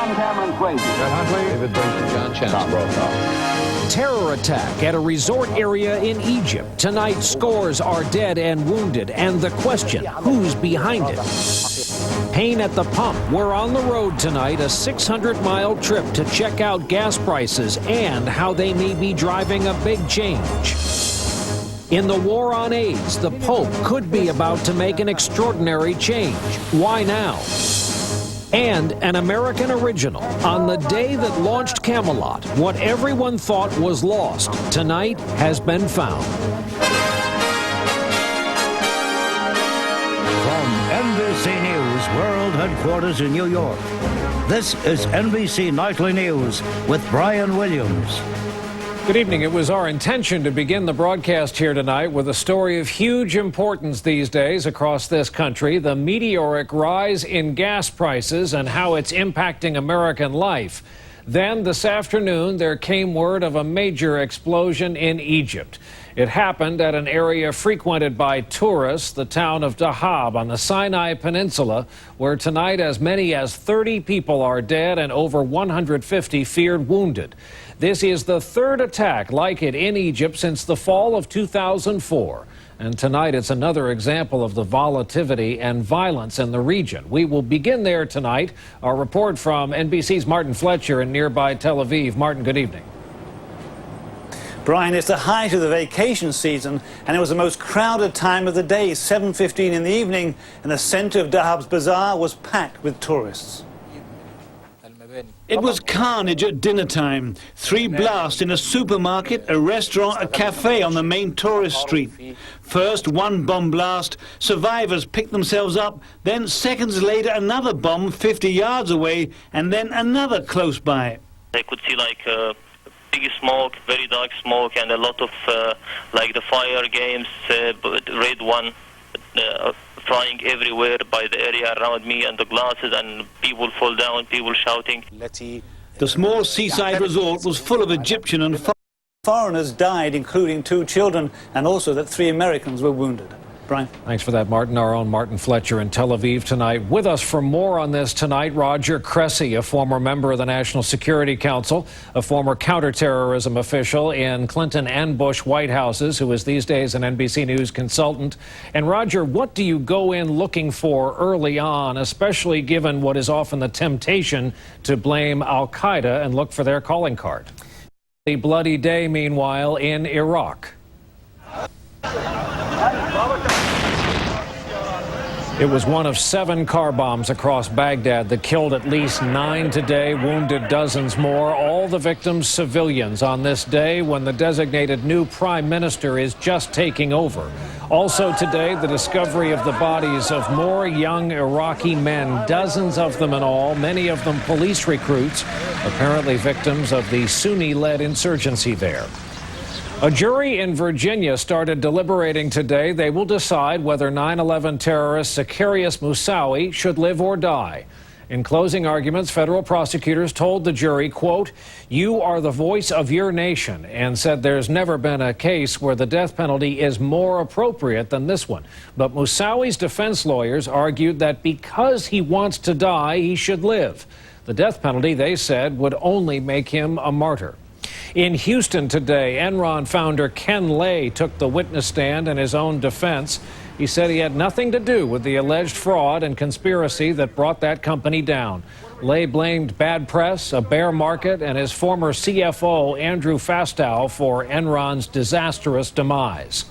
John Cameron Swayze. Brett Huntley. David Brinkley. John Chancellor. Tom Brokaw. Terror attack at a resort area in Egypt. Tonight, scores are dead and wounded, and the question, who's behind it? Pain at the pump. We're on the road tonight, a 600-mile trip to check out gas prices and how they may be driving a big change. In the war on AIDS, the Pope could be about to make an extraordinary change. Why now? And an American original. On the day that launched Camelot, what everyone thought was lost tonight has been found. From NBC News World Headquarters in New York, this is NBC Nightly News with Brian Williams. Good evening. It was our intention to begin the broadcast here tonight with a story of huge importance these days across this country, the meteoric rise in gas prices and how it's impacting American life. Then this afternoon, there came word of a major explosion in Egypt. It happened at an area frequented by tourists, the town of Dahab on the Sinai Peninsula, where tonight as many as 30 people are dead and over 150 feared wounded. This is the third attack like it in Egypt since the fall of 2004. And tonight it's another example of the volatility and violence in the region. We will begin there tonight. Our report from NBC's Martin Fletcher in nearby Tel Aviv. Martin, good evening. Brian, it's the height of the vacation season, and it was the most crowded time of the day, 7:15 in the evening, and the center of Dahab's bazaar was packed with tourists. It was carnage at dinner time. 3 blasts in a supermarket, a restaurant, a cafe on the main tourist street. First, one bomb blast. Survivors picked themselves up. Then, seconds later, another bomb 50 yards away, and then another close by. I could see like big smoke, very dark smoke, and a lot of like the fire games, red one, flying everywhere by the area around me, and the glasses, and people fall down, people shouting. The small seaside resort was full of Egyptian and Foreigners died, including 2 children, and also that 3 Americans were wounded. Brian. Thanks for that, Martin. Our own Martin Fletcher in Tel Aviv tonight. With us for more on this tonight, Roger Cressy, a former member of the National Security Council, a former counterterrorism official in Clinton and Bush White Houses, who is these days an NBC News consultant. And Roger, what do you go in looking for early on, especially given what is often the temptation to blame al-Qaeda and look for their calling card? The bloody day, meanwhile, in Iraq. It was one of 7 car bombs across Baghdad that killed at least 9 today, wounded dozens more, all the victims civilians on this day when the designated new prime minister is just taking over. Also today, the discovery of the bodies of more young Iraqi men, dozens of them in all, many of them police recruits, apparently victims of the Sunni-led insurgency there. A jury in Virginia started deliberating today. They will decide whether 9/11 terrorist Zacarias Moussaoui should live or die. In closing arguments, federal prosecutors told the jury, quote, "You are the voice of your nation," and said there's never been a case where the death penalty is more appropriate than this one. But Moussaoui's defense lawyers argued that because he wants to die, he should live. The death penalty, they said, would only make him a martyr. In Houston today, Enron founder Ken Lay took the witness stand in his own defense. He said he had nothing to do with the alleged fraud and conspiracy that brought that company down. Lay blamed bad press, a bear market, and his former CFO, Andrew Fastow, for Enron's disastrous demise.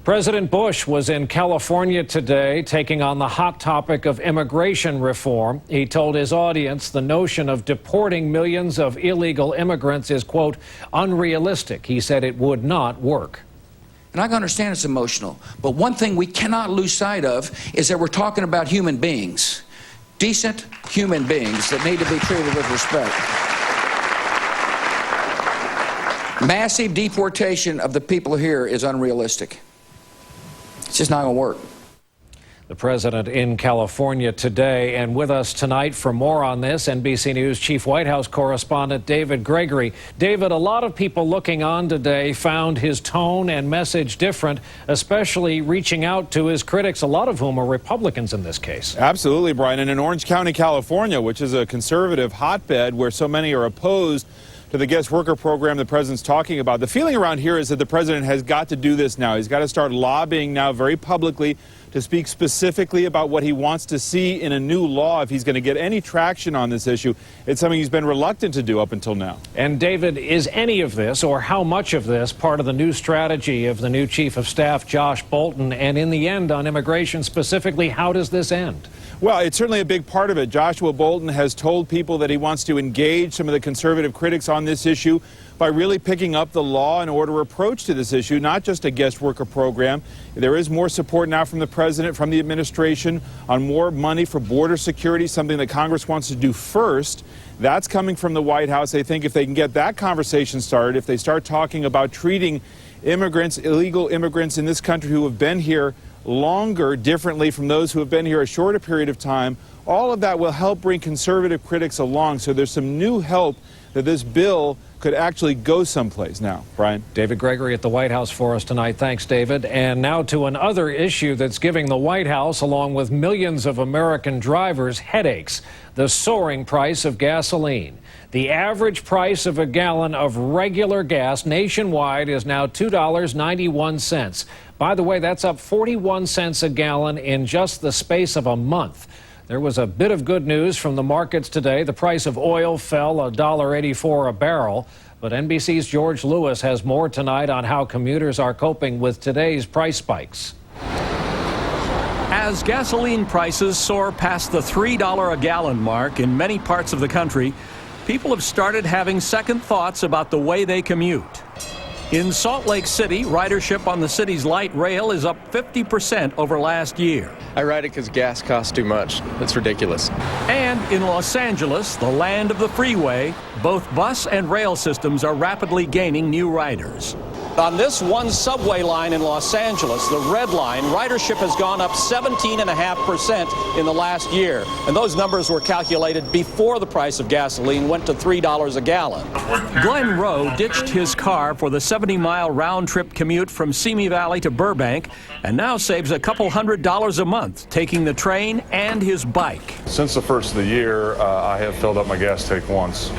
President Bush was in California today taking on the hot topic of immigration reform. He told his audience the notion of deporting millions of illegal immigrants is, quote, unrealistic. He said it would not work. And I can understand it's emotional, but one thing we cannot lose sight of is that we're talking about human beings, decent human beings that need to be treated with respect. Massive deportation of the people here is unrealistic. It's just not going to work. The The president in California today, and with us tonight for more on this, NBC News Chief White House correspondent David Gregory. David, a lot of people looking on today found his tone and message different, especially reaching out to his critics, a lot of whom are Republicans in this case. Absolutely, Brian. And in Orange County, California, which is a conservative hotbed where so many are opposed to the guest worker program the president's talking about, the feeling around here is that the president has got to do this now. He's got to start lobbying now very publicly to speak specifically about what he wants to see in a new law if he's going to get any traction on this issue. It's something he's been reluctant to do up until now. And David, is any of this, or how much of this, part of the new strategy of the new Chief of Staff, Josh Bolten? And in the end, on immigration specifically, how does this end? Well, it's certainly a big part of it. Joshua Bolten has told people that he wants to engage some of the conservative critics on this issue by really picking up the law and order approach to this issue, not just a guest worker program. There is more support now from the president, from the administration, on more money for border security, something that Congress wants to do first. That's coming from the White House. They think if they can get that conversation started, if they start talking about treating immigrants, illegal immigrants in this country who have been here longer differently from those who have been here a shorter period of time, all of that will help bring conservative critics along. So there's some new help that this bill could actually go someplace now. Brian? David Gregory at the White House for us tonight. Thanks, David. And now to another issue that's giving the White House, along with millions of American drivers, headaches: the soaring price of gasoline. The average price of a gallon of regular gas nationwide is now $2.91. By the way, that's up 41 cents a gallon in just the space of a month. There was a bit of good news from the markets today. The price of oil fell $1.84 a barrel. But NBC's George Lewis has more tonight on how commuters are coping with today's price spikes. As gasoline prices soar past the $3 a gallon mark in many parts of the country, people have started having second thoughts about the way they commute. In Salt Lake City, ridership on the city's light rail is up 50% over last year. I ride it because gas costs too much. It's ridiculous. And in Los Angeles, the land of the freeway, both bus and rail systems are rapidly gaining new riders. On this one subway line in Los Angeles, the Red Line, ridership has gone up 17.5% in the last year. And those numbers were calculated before the price of gasoline went to $3 a gallon. Glenn Rowe ditched his car for the 70-mile round-trip commute from Simi Valley to Burbank and now saves a couple $100s a month, taking the train and his bike. Since the first of the year, I have filled up my gas tank once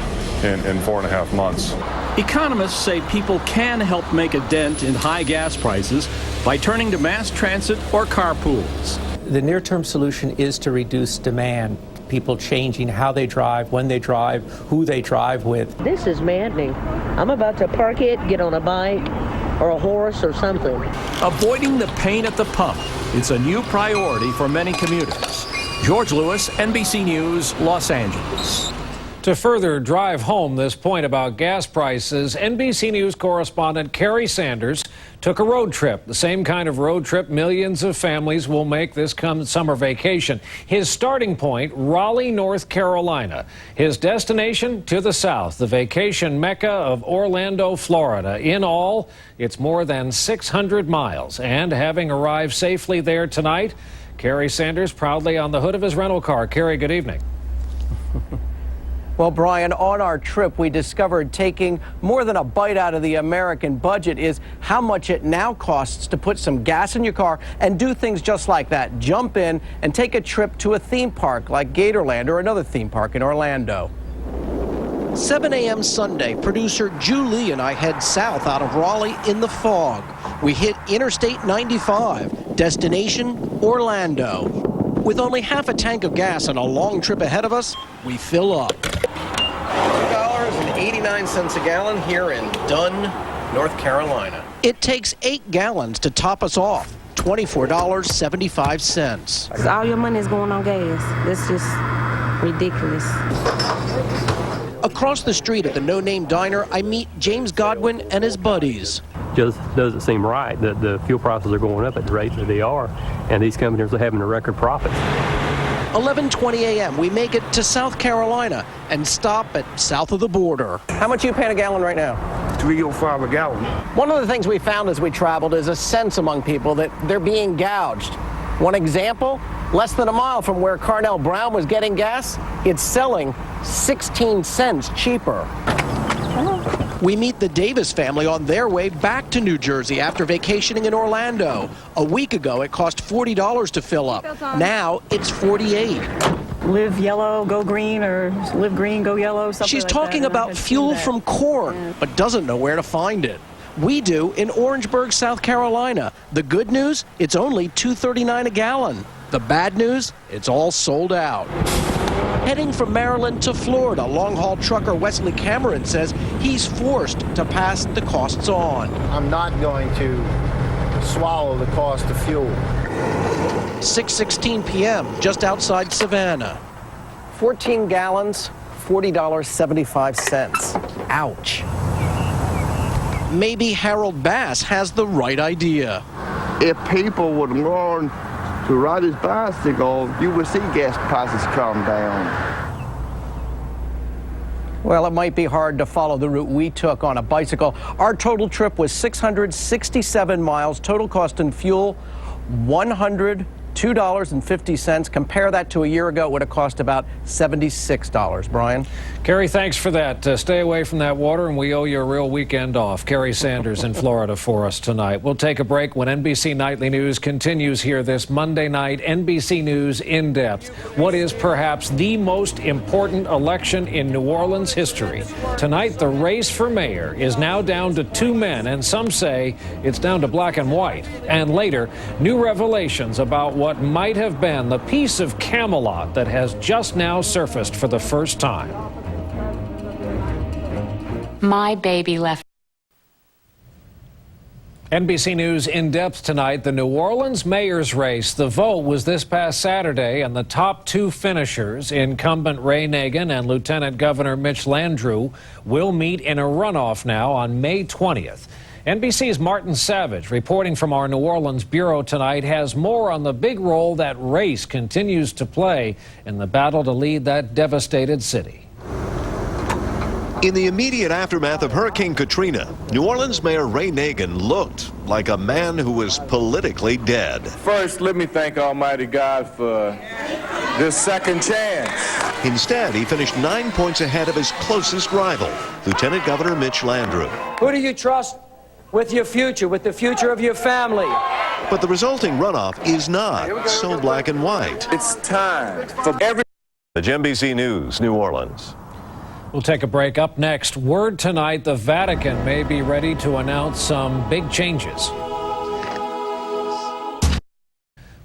in 4.5 months. Economists say people can help make a dent in high gas prices by turning to mass transit or carpools. The near-term solution is to reduce demand. People changing how they drive, when they drive, who they drive with. This is maddening. I'm about to park it, get on a bike or a horse or something. Avoiding the pain at the pump. It's a new priority for many commuters. George Lewis, NBC News, Los Angeles. To further drive home this point about gas prices, NBC News correspondent Kerry Sanders took a road trip, the same kind of road trip millions of families will make this summer vacation. His starting point, Raleigh, North Carolina. His destination, to the south, the vacation mecca of Orlando, Florida. In all, it's more than 600 miles. And having arrived safely there tonight, Kerry Sanders proudly on the hood of his rental car. Kerry, good evening. Well, Brian, on our trip, we discovered taking more than a bite out of the American budget is how much it now costs to put some gas in your car and do things just like that. Jump in and take a trip to a theme park like Gatorland or another theme park in Orlando. 7 a.m. Sunday, producer Julie and I head south out of Raleigh in the fog. We hit Interstate 95, destination Orlando. With only half a tank of gas and a long trip ahead of us, we fill up. $2.89 a gallon here in Dunn, North Carolina. It takes 8 gallons to top us off. $24.75. All your money is going on gas. That's just ridiculous. Across the street at the No Name Diner, I meet James Godwin and his buddies. Just doesn't seem right that the fuel prices are going up at the rate that they are, and these companies are having a record profit. 11:20 a.m. We make it to South Carolina and stop at south of the border. How much are you paying a gallon right now? $3.05 a gallon. One of the things we found as we traveled is a sense among people that they're being gouged. One example, less than a mile from where Carnell Brown was getting gas, it's selling 16 cents cheaper. We meet the Davis family on their way back to New Jersey after vacationing in Orlando. A week ago, it cost $40 to fill up. Now it's $48. Live yellow, go green, or live green, go yellow, something She's like talking that. about fuel from corn, but doesn't know where to find it. We do in Orangeburg, South Carolina. The good news, it's only $2.39 a gallon. The bad news, it's all sold out. Heading from Maryland to Florida, long-haul trucker Wesley Cameron says he's forced to pass the costs on. I'm not going to swallow the cost of fuel. 6:16 p.m., just outside Savannah. 14 gallons, $40.75. Ouch. Maybe Harold Bass has the right idea. If people would learn to ride his bicycle, you would see gas prices come down. Well, it might be hard to follow the route we took on a bicycle. Our total trip was 667 miles. Total cost in fuel, $102.50. Compare that to a year ago, it would have cost about $76. Brian? Kerry, thanks for that. Stay away from that water, and we owe you a real weekend off. Kerry Sanders in Florida for us tonight. We'll take a break when NBC Nightly News continues here this Monday night. NBC News In Depth. What is perhaps the most important election in New Orleans history? Tonight, the race for mayor is now down to two men, and some say it's down to black and white. And later, new revelations about what might have been the piece of Camelot that has just now surfaced for the first time. My baby left. NBC News In Depth tonight, the New Orleans mayor's race. The vote was this past Saturday, and the top two finishers, incumbent Ray Nagin and Lieutenant Governor Mitch Landrieu, will meet in a runoff now on May 20th. NBC's Martin Savage, reporting from our New Orleans bureau tonight, has more on the big role that race continues to play in the battle to lead that devastated city. In the immediate aftermath of Hurricane Katrina, New Orleans Mayor Ray Nagin looked like a man who was politically dead. First, let me thank Almighty God for this second chance. Instead, he finished 9 points ahead of his closest rival, Lieutenant Governor Mitch Landrieu. Who do you trust with your future, with the future of your family? But the resulting runoff is not so black and white. It's time for every... The NBC News, New Orleans. We'll take a break. Up next, word tonight the Vatican may be ready to announce some big changes.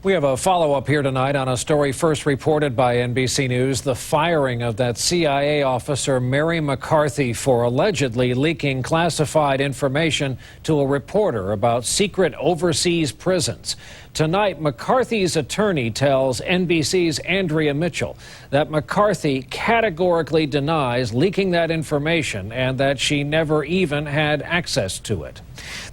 We have a follow-up here tonight on a story first reported by NBC News, the firing of that CIA officer Mary McCarthy for allegedly leaking classified information to a reporter about secret overseas prisons. Tonight, McCarthy's attorney tells NBC's Andrea Mitchell that McCarthy categorically denies leaking that information and that she never even had access to it.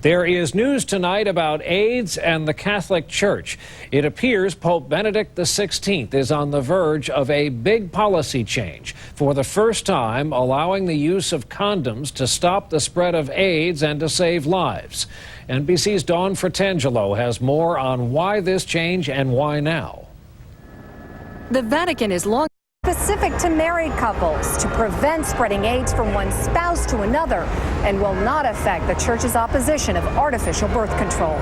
There is news tonight about AIDS and the Catholic Church. It appears Pope Benedict XVI is on the verge of a big policy change, for the first time allowing the use of condoms to stop the spread of AIDS and to save lives. NBC's Dawn Fratangelo has more on why this change and why now. The Vatican is long specific to married couples to prevent spreading AIDS from one spouse to another and will not affect the church's opposition of artificial birth control.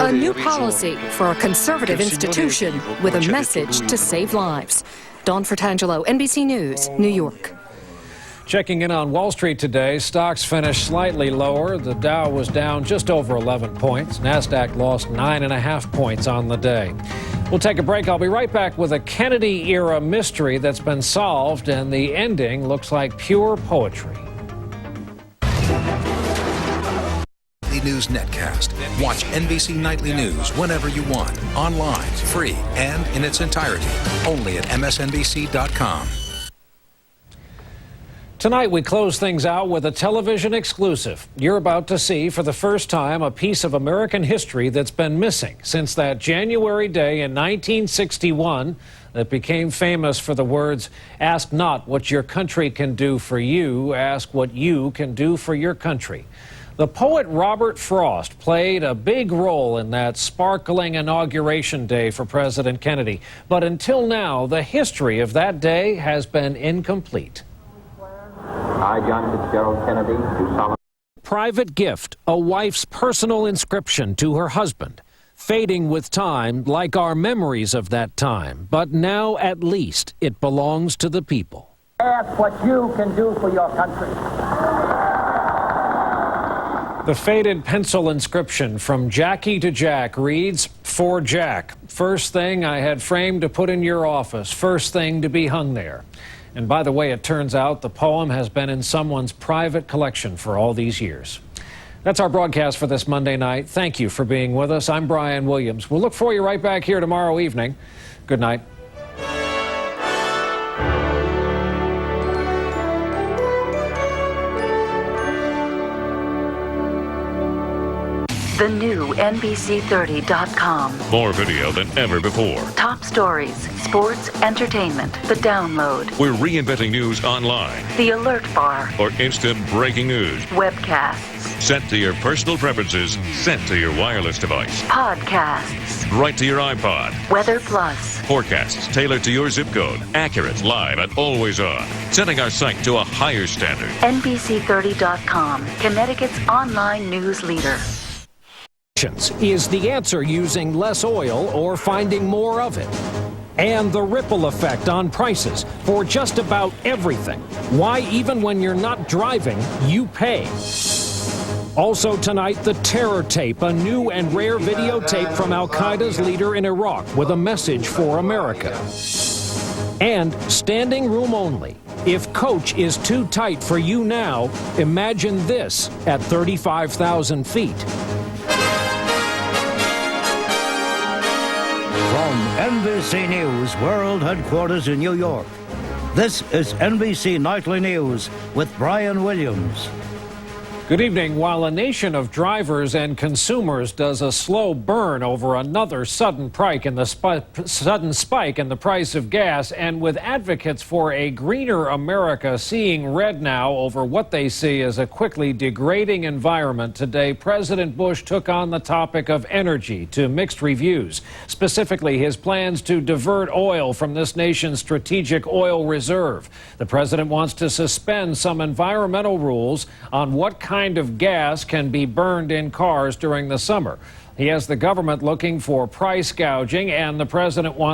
A new policy for a conservative institution with a message to save lives. Dawn Fratangelo, NBC News, New York. Checking in on Wall Street today, stocks finished slightly lower. The Dow was down just over 11 points. NASDAQ lost 9.5 points on the day. We'll take a break. I'll be right back with a Kennedy-era mystery that's been solved, and the ending looks like pure poetry. News Netcast. Watch NBC Nightly News whenever you want, online, free, and in its entirety, only at msnbc.com. Tonight, we close things out with a television exclusive. You're about to see, for the first time, a piece of American history that's been missing since that January day in 1961 that became famous for the words, "Ask not what your country can do for you, ask what you can do for your country." The poet Robert Frost played a big role in that sparkling inauguration day for President Kennedy. But until now, the history of that day has been incomplete. I, John Fitzgerald Kennedy, do solemnly. Private gift, a wife's personal inscription to her husband. Fading with time, like our memories of that time. But now, at least, it belongs to the people. Ask what you can do for your country. The faded pencil inscription from Jackie to Jack reads, "For Jack, first thing I had framed to put in your office, first thing to be hung there." And by the way, it turns out the poem has been in someone's private collection for all these years. That's our broadcast for this Monday night. Thank you for being with us. I'm Brian Williams. We'll look for you right back here tomorrow evening. Good night. The new NBC30.com. More video than ever before. Top stories, sports, entertainment, the download. We're reinventing news online. The alert bar. For instant breaking news. Webcasts. Set to your personal preferences, sent to your wireless device. Podcasts. Right to your iPod. Weather Plus. Forecasts tailored to your zip code. Accurate, live, and always on. Setting our site to a higher standard. NBC30.com, Connecticut's online news leader. Is the answer using less oil or finding more of it? And the ripple effect on prices for just about everything. Why, even when you're not driving, you pay. Also tonight, the terror tape, a new and rare videotape from Al-Qaeda's leader in Iraq with a message for America. And standing room only. If coach is too tight for you now, imagine this at 35,000 feet. From NBC News World Headquarters in New York, this is NBC Nightly News with Brian Williams. Good evening. While a nation of drivers and consumers does a slow burn over another sudden spike in the price of gas, and with advocates for a greener America seeing red now over what they see as a quickly degrading environment, today President Bush took on the topic of energy to mixed reviews, specifically his plans to divert oil from this nation's strategic oil reserve. The president wants to suspend some environmental rules on what kind of gas can be burned in cars during the summer. He has the government looking for price gouging, and the president wants